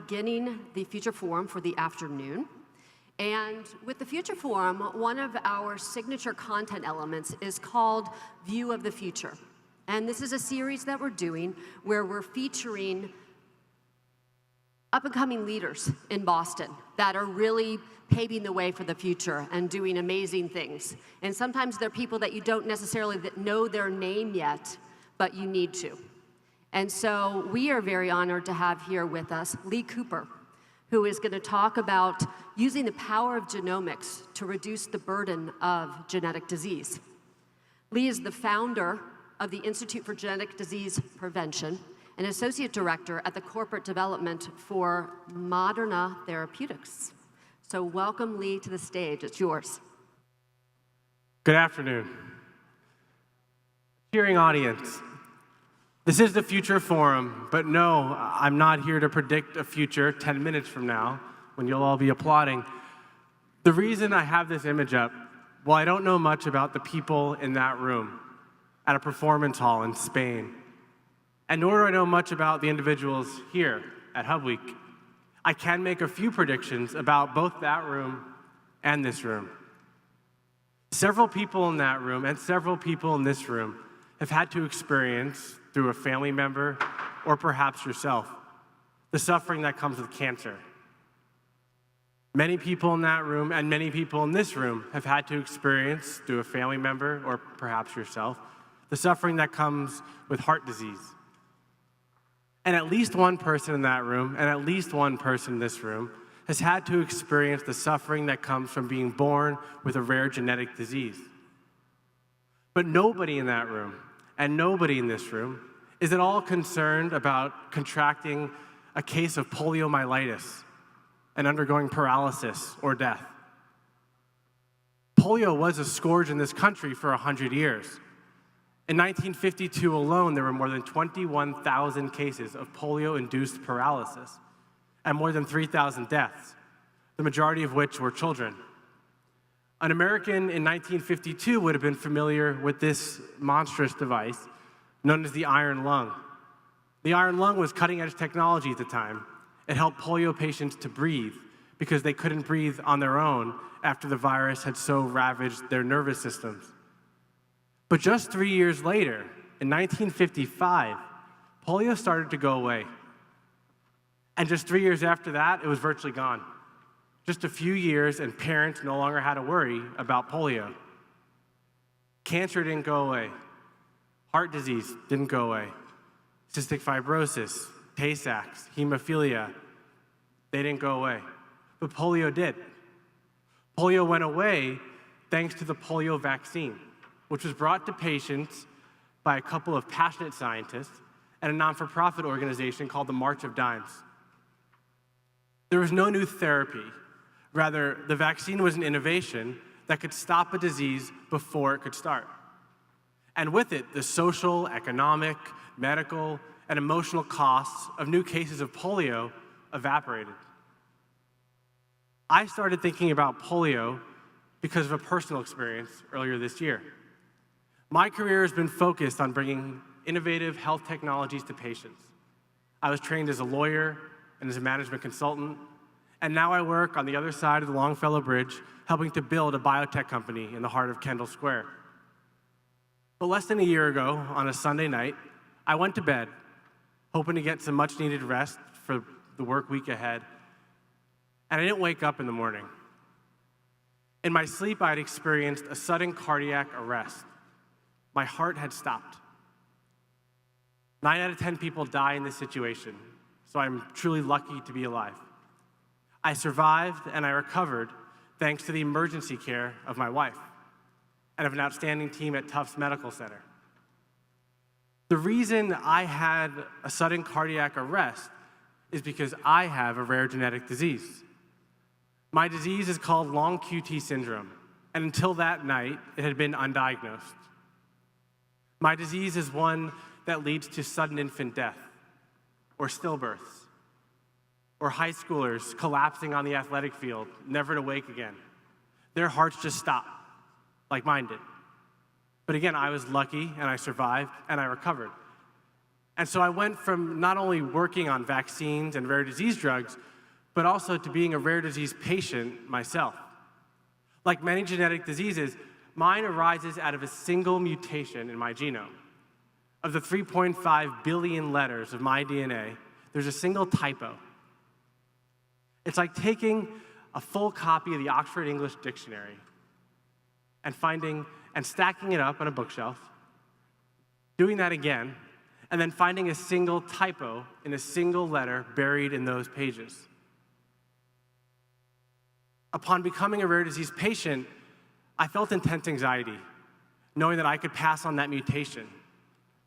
beginning the Future Forum for the afternoon. And with the Future Forum, one of our signature content elements is called View of the Future. And this is a series that we're doing where we're featuring up-and-coming leaders in Boston that are really paving the way for the future and doing amazing things. And sometimes they're people that you don't necessarily know their name yet, but you need to. And so we are very honored to have here with us Lee Cooper, who is going to talk about using the power of genomics to reduce the burden of genetic disease. Lee is the founder of the Institute for Genetic Disease Prevention and Associate Director at the Corporate Development for Moderna Therapeutics. So welcome, Lee, to the stage. It's yours. Good afternoon. Cheering audience, this is the Future Forum, but no, I'm not here to predict a future 10 minutes from now when you'll all be applauding. The reason I have this image up, well, I don't know much about the people in that room at a performance hall in Spain, and nor do I know much about the individuals here at HubWeek. I can make a few predictions about both that room and this room. Several people in that room and several people in this room have had to experience, through a family member or perhaps yourself, the suffering that comes with cancer. Many people in that room and many people in this room have had to experience, through a family member or perhaps yourself, the suffering that comes with heart disease. And at least one person in that room, and at least one person in this room, has had to experience the suffering that comes from being born with a rare genetic disease. But nobody in that room, and nobody in this room, is at all concerned about contracting a case of poliomyelitis and undergoing paralysis or death. Polio was a scourge in this country for 100 years. In 1952 alone, there were more than 21,000 cases of polio-induced paralysis and more than 3,000 deaths, the majority of which were children. An American in 1952 would have been familiar with this monstrous device known as the iron lung. The iron lung was cutting-edge technology at the time. It helped polio patients to breathe because they couldn't breathe on their own after the virus had so ravaged their nervous systems. But just 3 years later, in 1955, polio started to go away. And just 3 years after that, it was virtually gone. Just a few years, and parents no longer had to worry about polio. Cancer didn't go away. Heart disease didn't go away. Cystic fibrosis, Tay-Sachs, hemophilia, they didn't go away. But polio did. Polio went away thanks to the polio vaccine, which was brought to patients by a couple of passionate scientists and a non-for-profit organization called the March of Dimes. There was no new therapy. Rather, the vaccine was an innovation that could stop a disease before it could start. And with it, the social, economic, medical, and emotional costs of new cases of polio evaporated. I started thinking about polio because of a personal experience earlier this year. My career has been focused on bringing innovative health technologies to patients. I was trained as a lawyer and as a management consultant, and now I work on the other side of the Longfellow Bridge, helping to build a biotech company in the heart of Kendall Square. But less than a year ago, on a Sunday night, I went to bed, hoping to get some much-needed rest for the work week ahead, and I didn't wake up in the morning. In my sleep, I had experienced a sudden cardiac arrest. My heart had stopped. 9 out of 10 people die in this situation, so I'm truly lucky to be alive. I survived and I recovered thanks to the emergency care of my wife and of an outstanding team at Tufts Medical Center. The reason I had a sudden cardiac arrest is because I have a rare genetic disease. My disease is called long QT syndrome, and until that night, it had been undiagnosed. My disease is one that leads to sudden infant death, or stillbirths, or high schoolers collapsing on the athletic field, never to wake again. Their hearts just stop, like mine did. But again, I was lucky, and I survived, and I recovered. And so I went from not only working on vaccines and rare disease drugs, but also to being a rare disease patient myself. Like many genetic diseases, mine arises out of a single mutation in my genome. Of the 3.5 billion letters of my DNA, there's a single typo. It's like taking a full copy of the Oxford English Dictionary and stacking it up on a bookshelf, doing that again, and then finding a single typo in a single letter buried in those pages. Upon becoming a rare disease patient, I felt intense anxiety, knowing that I could pass on that mutation,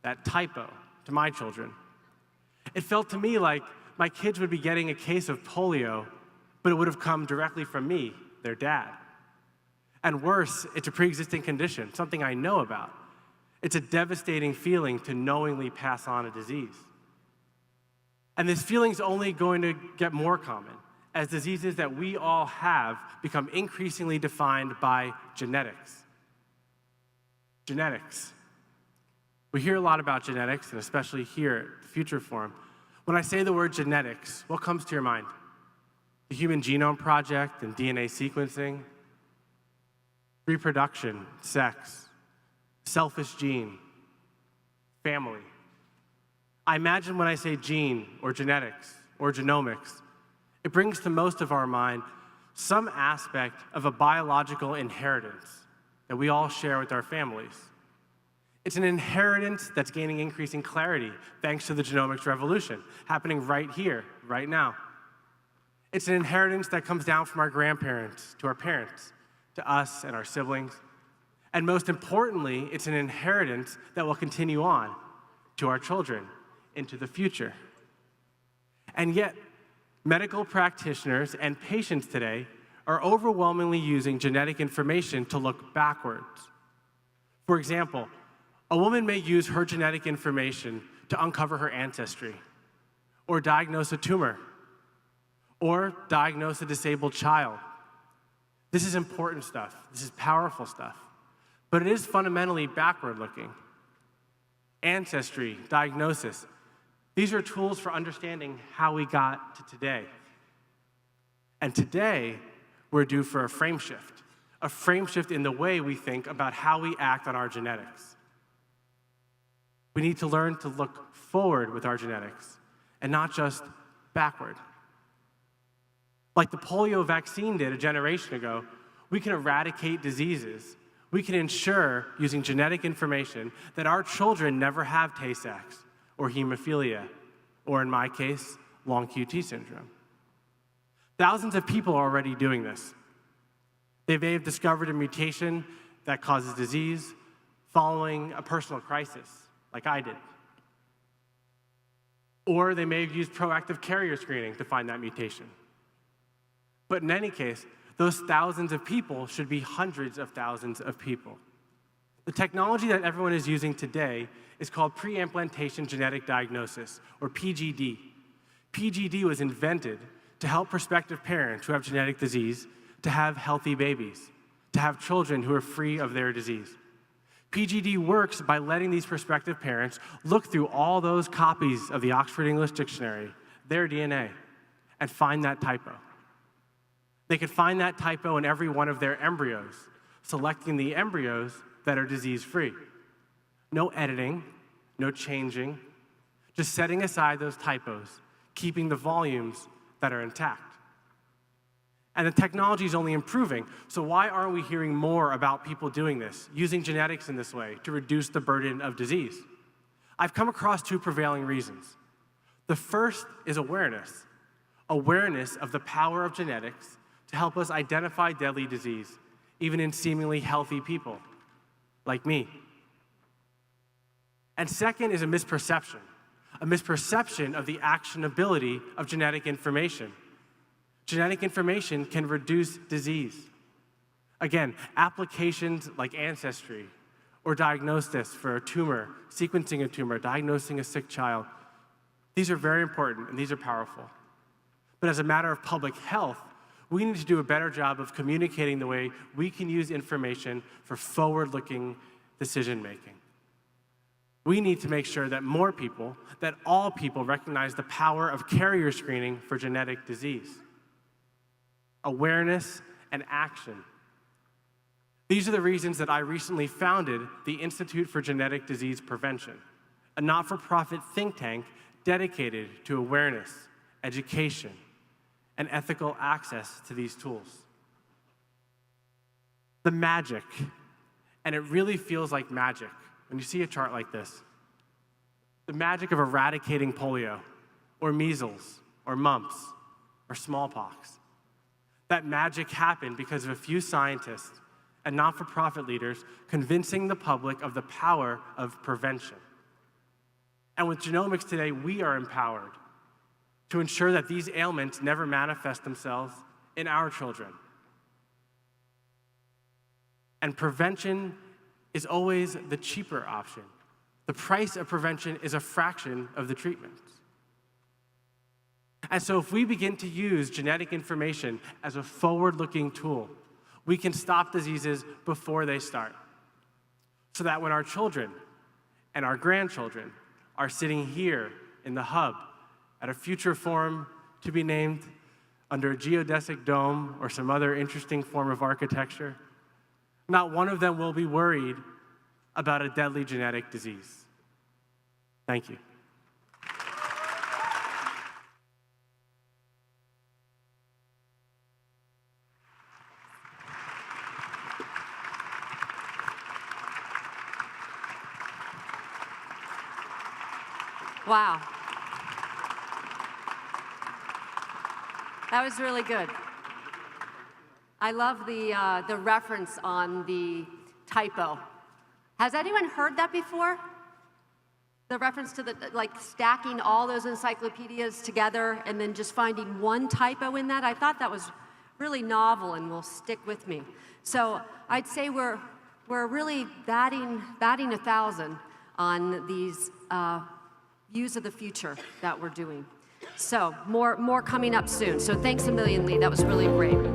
that typo, to my children. It felt to me like my kids would be getting a case of polio, but it would have come directly from me, their dad. And worse, it's a pre-existing condition, something I know about. It's a devastating feeling to knowingly pass on a disease. And this feeling's only going to get more common as diseases that we all have become increasingly defined by genetics. Genetics. We hear a lot about genetics, and especially here at the Future Forum. When I say the word genetics, what comes to your mind? The Human Genome Project and DNA sequencing, reproduction, sex, selfish gene, family. I imagine when I say gene or genetics or genomics, it brings to most of our mind some aspect of a biological inheritance that we all share with our families. It's an inheritance that's gaining increasing clarity thanks to the genomics revolution happening right here, right now. It's an inheritance that comes down from our grandparents to our parents, to us and our siblings. And most importantly, it's an inheritance that will continue on to our children into the future. And yet, medical practitioners and patients today are overwhelmingly using genetic information to look backwards. For example, a woman may use her genetic information to uncover her ancestry, or diagnose a tumor, or diagnose a disabled child. This is important stuff. This is powerful stuff. But it is fundamentally backward-looking. Ancestry, diagnosis, these are tools for understanding how we got to today. And today, we're due for a frame shift in the way we think about how we act on our genetics. We need to learn to look forward with our genetics and not just backward. Like the polio vaccine did a generation ago, we can eradicate diseases. We can ensure, using genetic information, that our children never have Tay-Sachs or hemophilia, or in my case, long QT syndrome. Thousands of people are already doing this. They may have discovered a mutation that causes disease following a personal crisis, like I did. Or they may have used proactive carrier screening to find that mutation. But in any case, those thousands of people should be hundreds of thousands of people. The technology that everyone is using today is called pre-implantation genetic diagnosis, or PGD. PGD was invented to help prospective parents who have genetic disease to have healthy babies, to have children who are free of their disease. PGD works by letting these prospective parents look through all those copies of the Oxford English Dictionary, their DNA, and find that typo. They could find that typo in every one of their embryos, selecting the embryos that are disease-free. No editing, no changing, just setting aside those typos, keeping the volumes that are intact. And the technology is only improving, so why aren't we hearing more about people doing this, using genetics in this way to reduce the burden of disease? I've come across two prevailing reasons. The first is awareness. Awareness of the power of genetics to help us identify deadly disease, even in seemingly healthy people, like me. And second is a misperception of the actionability of genetic information. Genetic information can reduce disease. Again, applications like ancestry or diagnosis for a tumor, sequencing a tumor, diagnosing a sick child, these are very important and these are powerful. But as a matter of public health, we need to do a better job of communicating the way we can use information for forward-looking decision-making. We need to make sure that more people, that all people recognize the power of carrier screening for genetic disease. Awareness and action. These are the reasons that I recently founded the Institute for Genetic Disease Prevention, a not-for-profit think tank dedicated to awareness, education, and ethical access to these tools. The magic, and it really feels like magic when you see a chart like this, the magic of eradicating polio, or measles, or mumps, or smallpox. That magic happened because of a few scientists and not-for-profit leaders convincing the public of the power of prevention. And with genomics today, we are empowered to ensure that these ailments never manifest themselves in our children. And prevention is always the cheaper option. The price of prevention is a fraction of the treatment. And so if we begin to use genetic information as a forward-looking tool, we can stop diseases before they start. So that when our children and our grandchildren are sitting here in the hub at a future forum to be named under a geodesic dome or some other interesting form of architecture, not one of them will be worried about a deadly genetic disease. Thank you. Wow. That was really good. I love the reference on the typo. Has anyone heard that before? The reference to the, like, stacking all those encyclopedias together and then just finding one typo in that? I thought that was really novel and will stick with me. So I'd say we're really batting 1,000 on these views of the future that we're doing. So more coming up soon. So thanks a million, Lee. That was really great.